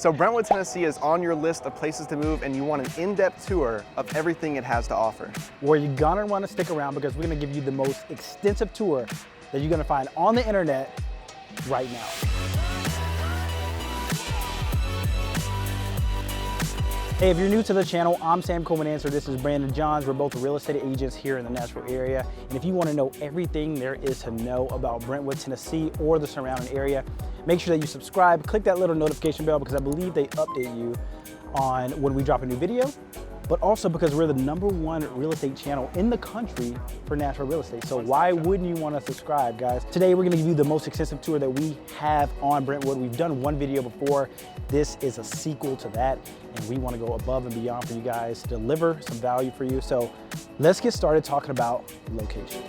So Brentwood, Tennessee is on your list of places to move and you want an in-depth tour of everything it has to offer. Well, you're gonna wanna stick around because we're gonna give you the most extensive tour that you're gonna find on the internet right now. Hey, if you're new to the channel, I'm Sam Coleman. This is Brandon Johns. We're both real estate agents here in the Nashville area. And if you want to know everything there is to know about Brentwood, Tennessee, or the surrounding area, make sure that you subscribe, click that little notification bell because I believe they update you on when we drop a new video, but also because we're the #1 real estate channel in the country for Nashville real estate. So why wouldn't you want to subscribe, guys? Today, we're going to give you the most extensive tour that we have on Brentwood. We've done one video before. This is a sequel to that, and we want to go above and beyond for you guys, deliver some value for you. So let's get started talking about location.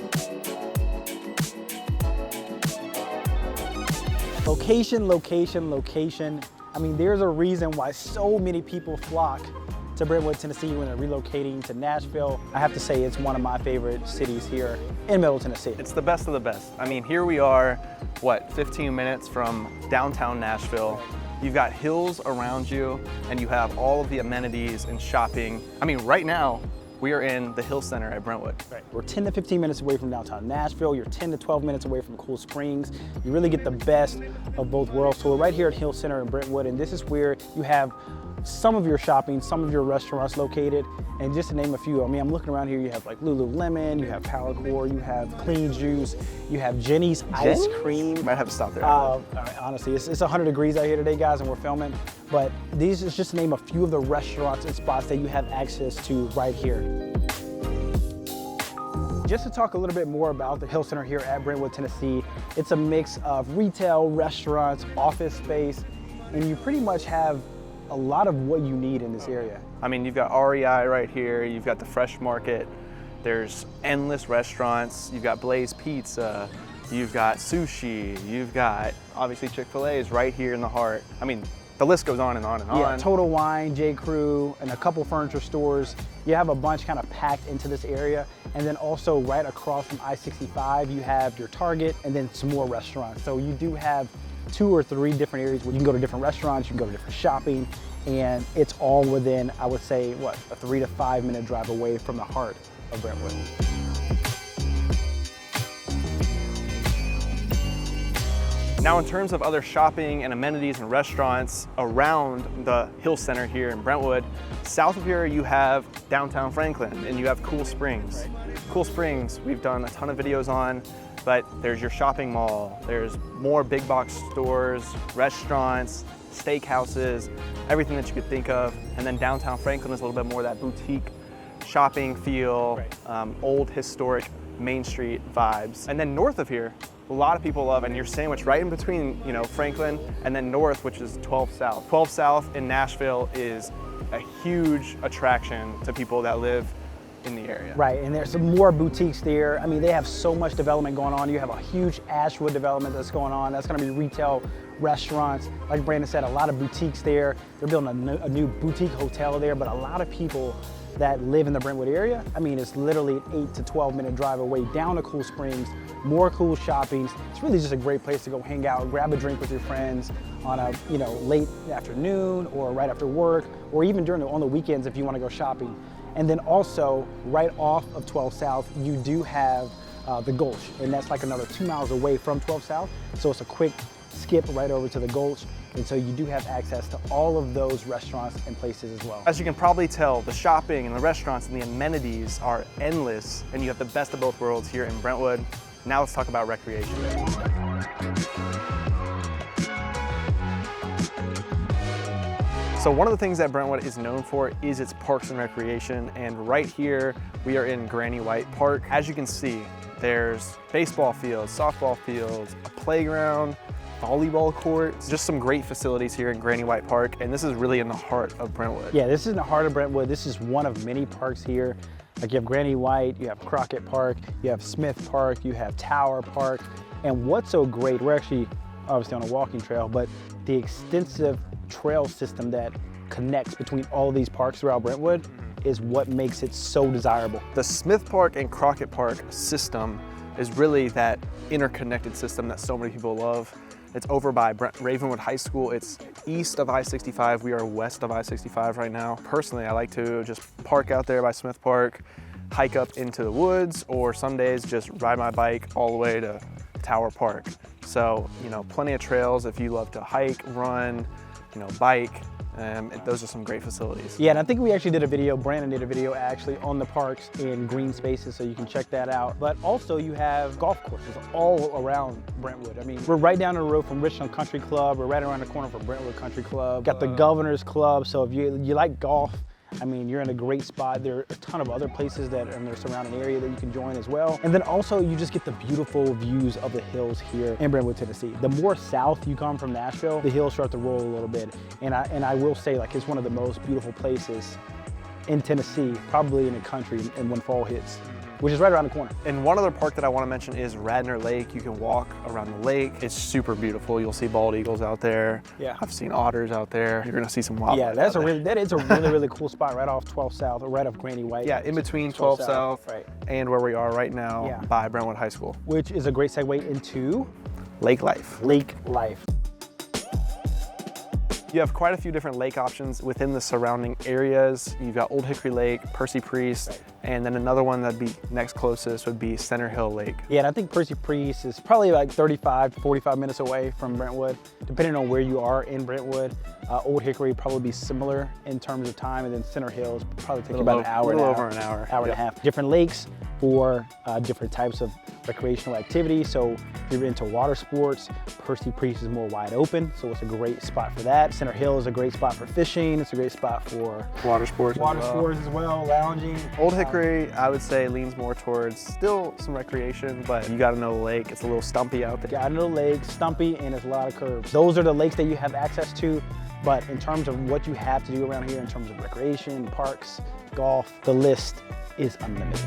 Location, location, location. I mean, there's a reason why so many people flock to Brentwood, Tennessee when they're relocating to Nashville. I have to say it's one of my favorite cities here in Middle Tennessee. It's the best of the best. I mean, here we are, what, 15 minutes from downtown Nashville. You've got hills around you and you have all of the amenities and shopping. I mean, right now, we are in the Hill Center at Brentwood. Right. We're 10 to 15 minutes away from downtown Nashville. You're 10 to 12 minutes away from Cool Springs. You really get the best of both worlds. So we're right here at Hill Center in Brentwood, and this is where you have some of your shopping, some of your restaurants located, and just to name a few. I mean, I'm looking around here, you have like Lululemon, you have Power Core, you have Clean Juice, you have Jenny's Ice Cream. Might have to stop there. Honestly, it's 100 degrees out here today, guys, and we're filming, but these is just to name a few of the restaurants and spots that you have access to right here. Just to talk a little bit more about the Hill Center here at Brentwood, Tennessee, it's a mix of retail, restaurants, office space, and you pretty much have a lot of what you need in this area. I mean, you've got REI right here, you've got the Fresh Market, there's endless restaurants, you've got Blaze Pizza, you've got sushi, you've got obviously Chick-fil-A is right here in the heart. I mean, the list goes on and on and on. Yeah, Total Wine, J. Crew, and a couple furniture stores. You have a bunch kind of packed into this area. And then also right across from I-65, you have your Target and then some more restaurants. So you do have 2 or 3 different areas where you can go to different restaurants, you can go to different shopping, and it's all within, I would say, what, a 3 to 5 minute drive away from the heart of Brentwood. Now, in terms of other shopping and amenities and restaurants around the Hill Center here in Brentwood, south of here you have downtown Franklin and you have Cool Springs. Right. Cool Springs, we've done a ton of videos on, but there's your shopping mall, there's more big box stores, restaurants, steakhouses, everything that you could think of. And then downtown Franklin is a little bit more of that boutique shopping feel, right. Old historic Main Street vibes. And then north of here, a lot of people love, and you're sandwiched right in between, you know, Franklin and then north, which is 12 South. 12 South in Nashville is a huge attraction to people that live in the area. Right, and there's some more boutiques there. I mean, they have so much development going on. You have a huge Ashwood development that's going on. That's gonna be retail, restaurants. Like Brandon said, a lot of boutiques there. They're building a new boutique hotel there, but a lot of people that live in the Brentwood area, I mean, it's literally an 8 to 12 minute drive away down to Cool Springs, more cool shoppings. It's really just a great place to go hang out, grab a drink with your friends on a, you know, late afternoon or right after work, or even on the weekends if you want to go shopping. And then also right off of 12 South, you do have the Gulch, and that's like another 2 miles away from 12 South. So it's a quick skip right over to the Gulch. And so you do have access to all of those restaurants and places as well. As you can probably tell, the shopping and the restaurants and the amenities are endless, and you have the best of both worlds here in Brentwood. Now let's talk about recreation. So one of the things that Brentwood is known for is its parks and recreation, and right here we are in Granny White Park. As you can see, there's baseball fields, softball fields, a playground, volleyball courts, just some great facilities here in Granny White Park, and this is really in the heart of Brentwood. Yeah, this is in the heart of Brentwood. This is one of many parks here. Like you have Granny White, you have Crockett Park, you have Smith Park, you have Tower Park, and what's so great, we're actually obviously on a walking trail, but the extensive trail system that connects between all of these parks throughout Brentwood is what makes it so desirable. The Smith Park and Crockett Park system is really that interconnected system that so many people love. It's over by Ravenwood High School. It's east of I-65. We are west of I-65 right now. Personally, I like to just park out there by Smith Park, hike up into the woods, or some days just ride my bike all the way to Tower Park. So, you know, plenty of trails if you love to hike, run, you know, bike. Those are some great facilities. Yeah, and I think we actually did a video, Brandon did a video actually on the parks in green spaces, so you can check that out. But also you have golf courses all around Brentwood. I mean, we're right down the road from Richland Country Club. We're right around the corner from Brentwood Country Club. Got the Governor's Club, so if you like golf, I mean, you're in a great spot. There are a ton of other places that are in their surrounding area that you can join as well. And then also you just get the beautiful views of the hills here in Brentwood, Tennessee. The more south you come from Nashville, the hills start to roll a little bit. And I will say, like, it's one of the most beautiful places in Tennessee, probably in the country, and when fall hits, which is right around the corner. And one other park that I want to mention is Radnor Lake. You can walk around the lake. It's super beautiful. You'll see bald eagles out there. Yeah. I've seen otters out there. You're gonna see some wildlife. Yeah, that is a really cool spot right off 12 South, or right off Granny White. Yeah, in between 12 South right, and where we are right now by Brentwood High School. Which is a great segue into Lake life. Lake life. You have quite a few different lake options within the surrounding areas. You've got Old Hickory Lake, Percy Priest, and then another one that'd be next closest would be Center Hill Lake. Yeah, and I think Percy Priest is probably like 35 to 45 minutes away from Brentwood, depending on where you are in Brentwood. Old Hickory probably be similar in terms of time, and then Center Hills probably take about an hour, over an hour and a half. Different lakes for different types of recreational activities. So if you're into water sports, Percy Priest is more wide open, so it's a great spot for that. Center Hill is a great spot for fishing. It's a great spot for water sports as well, lounging. Old Hickory, I would say, leans more towards still some recreation, but you gotta know the lake. It's a little stumpy out there. Gotta know the lake, stumpy, and it's a lot of curves. Those are the lakes that you have access to, but in terms of what you have to do around here in terms of recreation, parks, golf, the list is unlimited.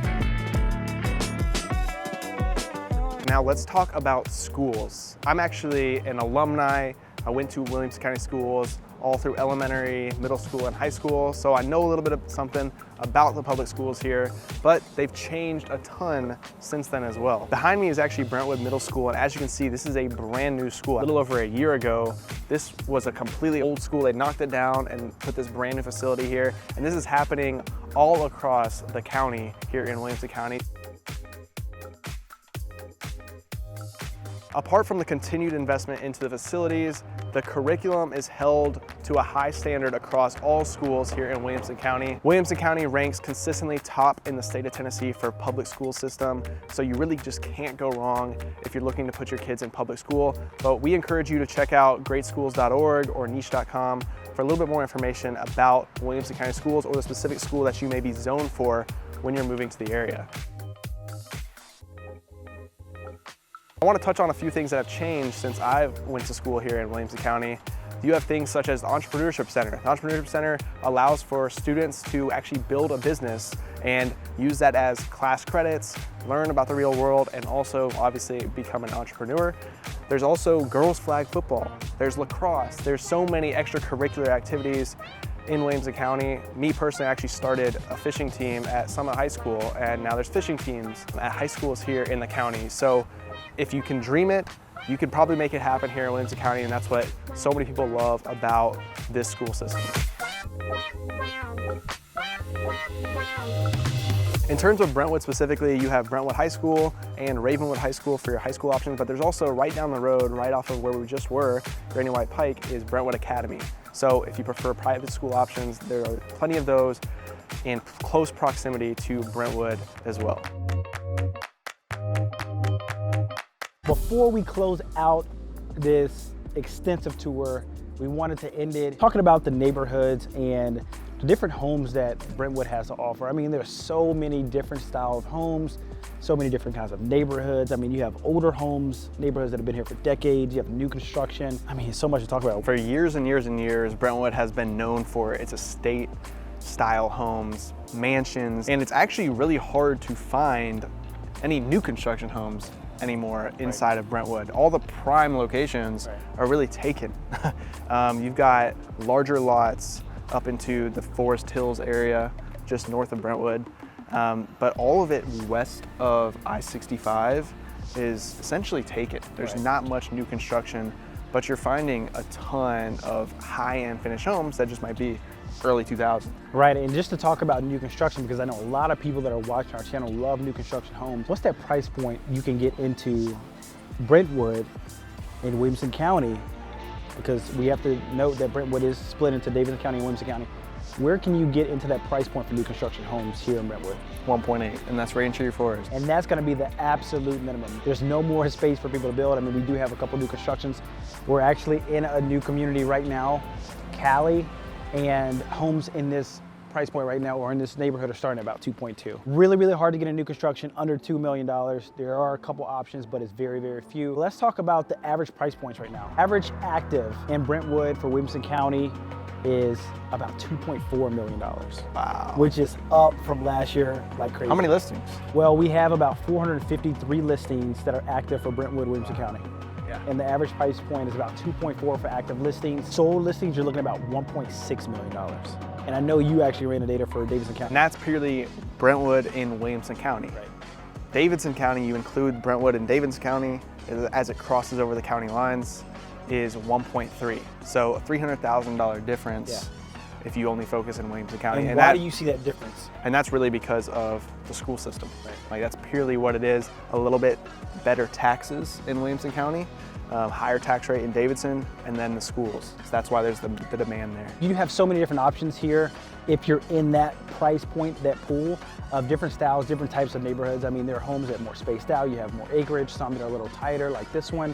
Now let's talk about schools. I'm actually an alumni. I went to Williamson County schools all through elementary, middle school, and high school, so I know a little bit of something about the public schools here, but they've changed a ton since then as well. Behind me is actually Brentwood Middle School, and as you can see, this is a brand new school. A little over a year ago, this was a completely old school. They knocked it down and put this brand new facility here, and this is happening all across the county here in Williamson County. Apart from the continued investment into the facilities, the curriculum is held to a high standard across all schools here in Williamson County. Williamson County ranks consistently top in the state of Tennessee for public school system, so you really just can't go wrong if you're looking to put your kids in public school. But we encourage you to check out greatschools.org or niche.com for a little bit more information about Williamson County schools or the specific school that you may be zoned for when you're moving to the area. I want to touch on a few things that have changed since I went to school here in Williamson County. You have things such as the Entrepreneurship Center. The Entrepreneurship Center allows for students to actually build a business and use that as class credits, learn about the real world, and also obviously become an entrepreneur. There's also girls flag football. There's lacrosse. There's so many extracurricular activities in Williamson County. Me personally, I actually started a fishing team at Summit High School, and now there's fishing teams at high schools here in the county. So if you can dream it, you could probably make it happen here in Williamson County, and that's what so many people love about this school system. In terms of Brentwood specifically, you have Brentwood High School and Ravenwood High School for your high school options, but there's also right down the road, right off of where we just were, Granny White Pike, is Brentwood Academy. So if you prefer private school options, there are plenty of those in close proximity to Brentwood as well. Before we close out this extensive tour, we wanted to end it talking about the neighborhoods and the different homes that Brentwood has to offer. I mean, there's so many different styles of homes, so many different kinds of neighborhoods. I mean, you have older homes, neighborhoods that have been here for decades, you have new construction. I mean, so much to talk about. For years and years and years, Brentwood has been known for its estate style homes, mansions, and it's actually really hard to find any new construction homes anymore inside of Brentwood. All the prime locations are really taken. You've got larger lots up into the Forest Hills area, just north of Brentwood. But all of it west of I-65 is essentially taken. There's not much new construction but you're finding a ton of high-end finished homes that just might be early 2000. Right, and just to talk about new construction, because I know a lot of people that are watching our channel love new construction homes. What's that price point you can get into Brentwood in Williamson County? Because we have to note that Brentwood is split into Davidson County and Williamson County. Where can you get into that price point for new construction homes here in Brentwood? 1.8, and that's Raintree Forest. And that's gonna be the absolute minimum. There's no more space for people to build. I mean, we do have a couple new constructions. We're actually in a new community right now, Cali, and homes in this price point right now or in this neighborhood are starting at about 2.2. Really, really hard to get a new construction under $2 million. There are a couple options, but it's very, very few. Let's talk about the average price points right now. Average active in Brentwood for Williamson County is about $2.4 million. Wow. Which is up from last year like crazy. How many listings? Well, we have about 453 listings that are active for Brentwood, Williamson County. Yeah. And the average price point is about 2.4 for active listings. Sold listings, you're looking at about $1.6 million. And I know you actually ran the data for Davidson County. And that's purely Brentwood in Williamson County. Right. Davidson County, you include Brentwood and Davidson County as it crosses over the county lines, is 1.3. So a $300,000 difference if you only focus in Williamson County. And why do you see that difference? And that's really because of the school system. Right. Like that's purely what it is. A little bit better taxes in Williamson County, higher tax rate in Davidson, and then the schools. So that's why there's the demand there. You have so many different options here if you're in that price point, that pool of different styles, different types of neighborhoods. I mean, there are homes that are more spaced out. You have more acreage, some that are a little tighter like this one.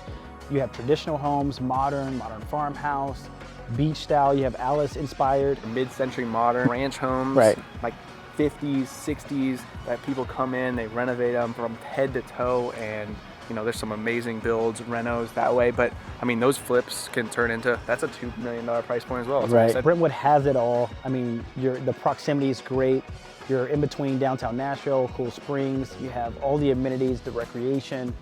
You have traditional homes, modern farmhouse, beach style. You have Alice inspired. Mid-century modern ranch homes, Right. like 50s, 60s, that people come in, they renovate them from head to toe, and you know, there's some amazing builds, renos that way, but I mean, those flips can turn into, that's a $2 million price point as well. Right. Brentwood has it all. I mean, the proximity is great. You're in between downtown Nashville, Cool Springs. You have all the amenities, the recreation.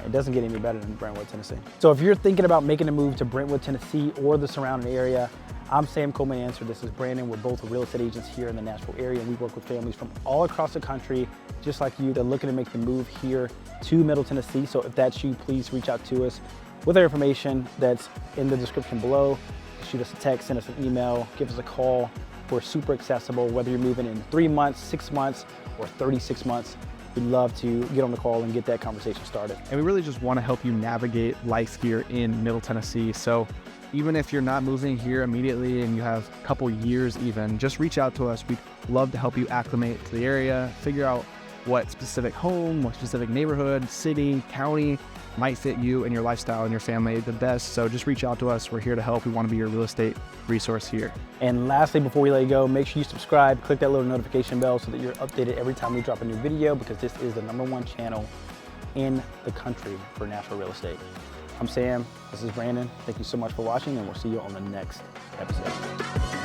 It doesn't get any better than Brentwood, Tennessee. So if you're thinking about making a move to Brentwood, Tennessee or the surrounding area, I'm Sam Coleman Answer. This is Brandon. We're both real estate agents here in the Nashville area, and we work with families from all across the country, just like you. They're looking to make the move here to Middle Tennessee. So if that's you, please reach out to us with our information that's in the description below. Shoot us a text, send us an email, give us a call. We're super accessible, whether you're moving in 3 months, 6 months, or 36 months. We'd love to get on the call and get that conversation started. And we really just want to help you navigate life here in Middle Tennessee. So even if you're not moving here immediately and you have a couple years even, just reach out to us. We'd love to help you acclimate to the area, figure out what specific home, what specific neighborhood, city, county might fit you and your lifestyle and your family the best. So just reach out to us. We're here to help. We want to be your real estate resource here. And lastly, before we let you go, make sure you subscribe, click that little notification bell so that you're updated every time we drop a new video, because this is the #1 channel in the country for Nashville real estate. I'm Sam, this is Brandon. Thank you so much for watching, and we'll see you on the next episode.